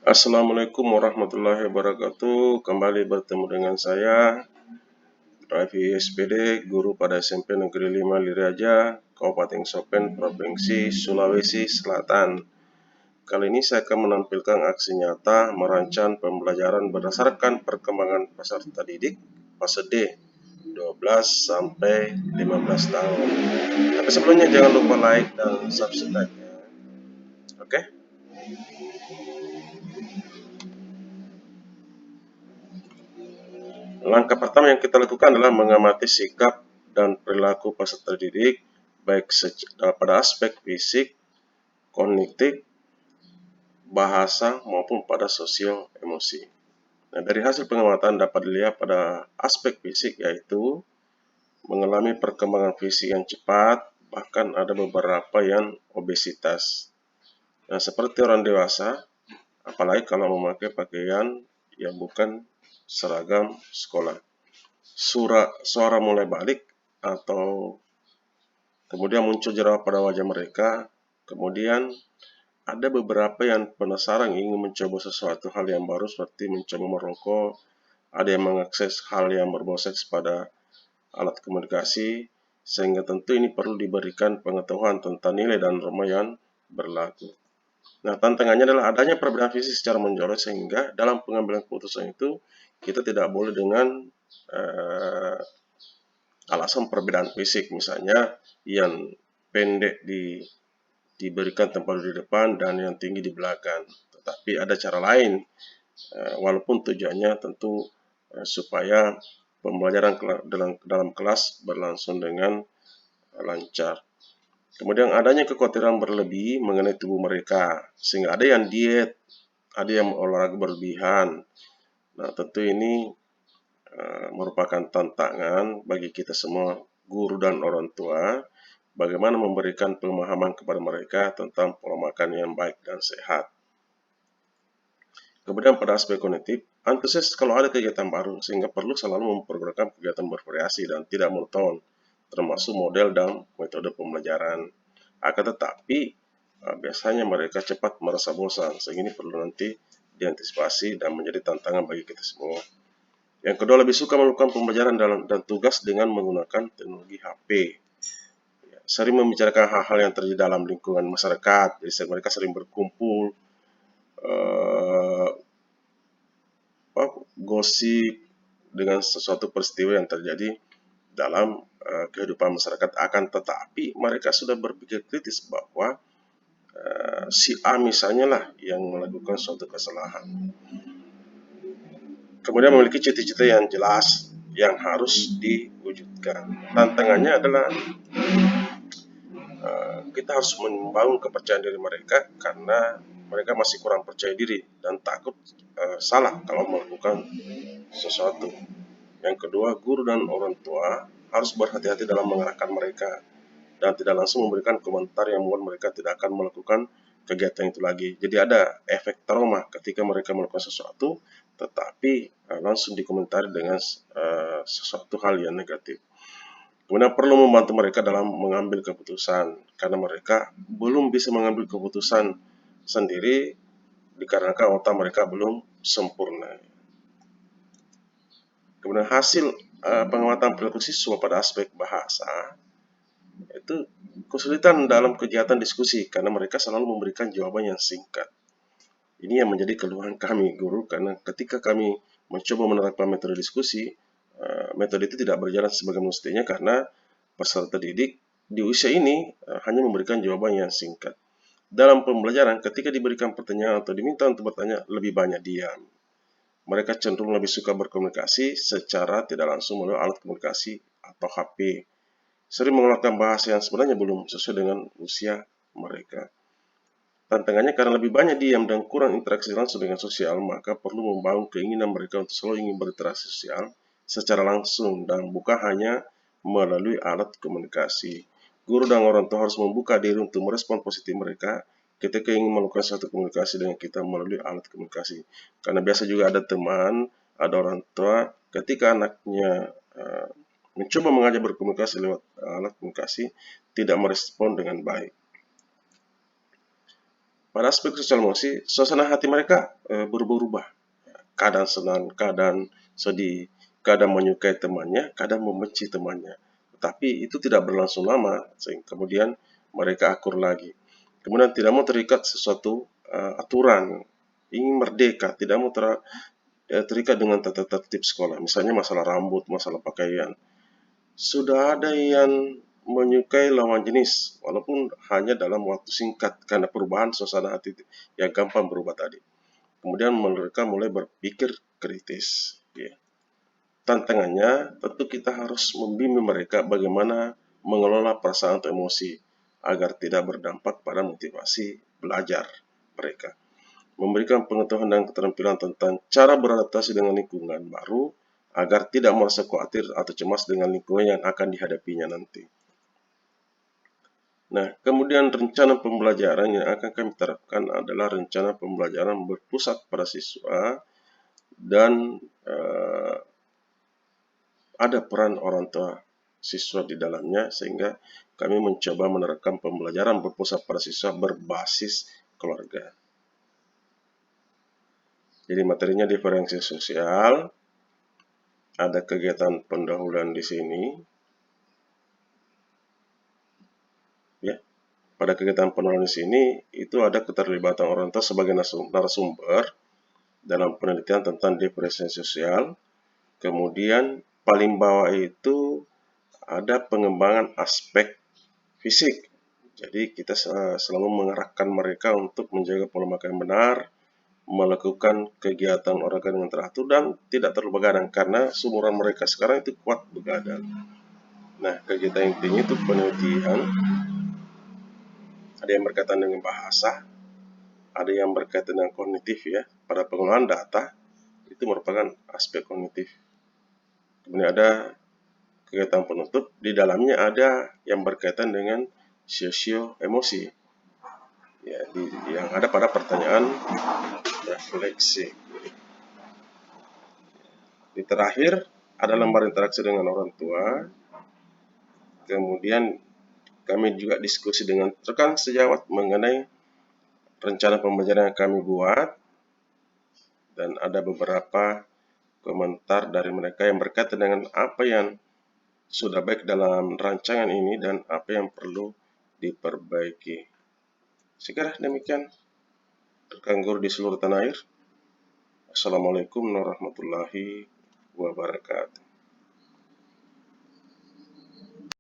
Assalamualaikum warahmatullahi wabarakatuh. Kembali bertemu dengan saya, Raffi SPD, guru pada SMP Negeri 5 Liraja, Kabupaten Sopen, Provinsi Sulawesi Selatan. Kali ini saya akan menampilkan aksi nyata merancang pembelajaran berdasarkan perkembangan peserta didik fase D 12 sampai 15 tahun. Tapi sebelumnya jangan lupa like dan subscribe ya. Oke? Langkah pertama yang kita lakukan adalah mengamati sikap dan perilaku peserta didik, baik pada aspek fisik, kognitif, bahasa, maupun pada sosial emosi. Nah, dari hasil pengamatan dapat dilihat pada aspek fisik, yaitu mengalami perkembangan fisik yang cepat, bahkan ada beberapa yang obesitas. Nah, seperti orang dewasa, apalagi kalau memakai pakaian yang bukan seragam sekolah. Suara mulai balik atau kemudian muncul jerawat pada wajah mereka. Kemudian ada beberapa yang penasaran ingin mencoba sesuatu hal yang baru seperti mencoba merokok. Ada yang mengakses hal yang berbau seks pada alat komunikasi, sehingga tentu ini perlu diberikan pengetahuan tentang nilai dan norma yang berlaku. Nah, tantangannya adalah adanya perbedaan fisik secara menjorok, sehingga dalam pengambilan keputusan itu kita tidak boleh dengan alasan perbedaan fisik, misalnya yang pendek diberikan tempat di depan dan yang tinggi di belakang. Tetapi ada cara lain, walaupun tujuannya tentu supaya pembelajaran dalam kelas berlangsung dengan lancar. Kemudian adanya kekhawatiran berlebih mengenai tubuh mereka, sehingga ada yang diet, ada yang olahraga berlebihan. Nah, tentu ini merupakan tantangan bagi kita semua, guru dan orang tua, bagaimana memberikan pemahaman kepada mereka tentang pola makan yang baik dan sehat. Kemudian pada aspek kognitif, antusias kalau ada kegiatan baru, sehingga perlu selalu mempergunakan kegiatan bervariasi dan tidak monoton, termasuk model dan metode pembelajaran. Akan tetapi, biasanya mereka cepat merasa bosan, sehingga ini perlu nanti diantisipasi dan menjadi tantangan bagi kita semua. Yang kedua, lebih suka melakukan pembelajaran dan tugas dengan menggunakan teknologi HP. Sering membicarakan hal-hal yang terjadi dalam lingkungan masyarakat, jadi mereka sering berkumpul, gosip dengan sesuatu peristiwa yang terjadi dalam kehidupan masyarakat. Akan tetapi mereka sudah berpikir kritis bahwa si A misalnya lah yang melakukan suatu kesalahan. Kemudian memiliki cita-cita yang jelas yang harus diwujudkan. Tantangannya adalah kita harus membangun kepercayaan diri mereka karena mereka masih kurang percaya diri dan takut salah kalau melakukan sesuatu. Yang kedua, guru dan orang tua harus berhati-hati dalam mengarahkan mereka dan tidak langsung memberikan komentar yang membuat mereka tidak akan melakukan kegiatan itu lagi. Jadi ada efek trauma ketika mereka melakukan sesuatu, tetapi langsung dikomentari dengan sesuatu hal yang negatif. Kemudian perlu membantu mereka dalam mengambil keputusan, karena mereka belum bisa mengambil keputusan sendiri dikarenakan otak mereka belum sempurna. Kemudian hasil pengamatan perilaku siswa pada aspek bahasa, itu kesulitan dalam kegiatan diskusi karena mereka selalu memberikan jawaban yang singkat. Ini yang menjadi keluhan kami guru, karena ketika kami mencoba menerapkan metode diskusi, metode itu tidak berjalan sebagaimana mestinya karena peserta didik di usia ini hanya memberikan jawaban yang singkat. Dalam pembelajaran, ketika diberikan pertanyaan atau diminta untuk bertanya, lebih banyak diam. Mereka cenderung lebih suka berkomunikasi secara tidak langsung melalui alat komunikasi atau HP. Sering mengeluarkan bahasa yang sebenarnya belum sesuai dengan usia mereka. Tantangannya karena lebih banyak diam dan kurang interaksi langsung dengan sosial, maka perlu membangun keinginan mereka untuk selalu ingin berinteraksi sosial secara langsung dan bukan hanya melalui alat komunikasi. Guru dan orang tua harus membuka diri untuk merespon positif mereka ketika ingin melakukan suatu komunikasi dengan kita melalui alat komunikasi. Karena biasa juga ada teman, ada orang tua, ketika anaknya mencoba mengajak berkomunikasi lewat alat komunikasi, tidak merespon dengan baik. pada aspek sosial emosi, suasana hati mereka berubah-ubah. Kadang senang, kadang sedih, kadang menyukai temannya, kadang membenci temannya. Tapi itu tidak berlangsung lama, sehingga kemudian mereka akur lagi. Kemudian tidak mau terikat sesuatu aturan, ingin merdeka, tidak mau terikat dengan tata tertib sekolah. Misalnya masalah rambut, masalah pakaian. Sudah ada yang menyukai lawan jenis, walaupun hanya dalam waktu singkat karena perubahan suasana hati yang gampang berubah tadi. Kemudian mereka mulai berpikir kritis. Ya. Tantangannya tentu kita harus membimbing mereka bagaimana mengelola perasaan atau emosi agar tidak berdampak pada motivasi belajar mereka. Memberikan pengetahuan dan keterampilan tentang cara beradaptasi dengan lingkungan baru agar tidak merasa khawatir atau cemas dengan lingkungan yang akan dihadapinya nanti. Nah, kemudian rencana pembelajaran yang akan kami terapkan adalah rencana pembelajaran berpusat pada siswa dan ada peran orang tua siswa di dalamnya, sehingga kami mencoba menerapkan pembelajaran berpusat pada siswa berbasis keluarga. Jadi materinya diferensiasi sosial, ada kegiatan pendahuluan di sini. Ya, pada kegiatan pendahuluan di sini itu ada keterlibatan orang tua sebagai narasumber dalam penelitian tentang diferensiasi sosial. Kemudian paling bawah itu ada pengembangan aspek fisik. Jadi kita selalu mengarahkan mereka untuk menjaga pola makan yang benar, melakukan kegiatan olahraga dengan teratur dan tidak terlalu begadang karena seumuran mereka sekarang itu kuat begadang. Nah, kegiatan intinya itu penelitian, ada yang berkaitan dengan bahasa, ada yang berkaitan dengan kognitif ya. Pada pengolahan data itu merupakan aspek kognitif. Kemudian ada kegiatan penutup, di dalamnya ada yang berkaitan dengan sosio emosi. Ya, yang ada pada pertanyaan refleksi. Di terakhir ada lembar interaksi dengan orang tua. Kemudian kami juga diskusi dengan rekan sejawat mengenai rencana pembelajaran yang kami buat, dan ada beberapa komentar dari mereka yang berkaitan dengan apa yang sudah baik dalam rancangan ini dan apa yang perlu diperbaiki. Sekiranya demikian, rekan guru di seluruh tanah air. Assalamualaikum warahmatullahi wabarakatuh.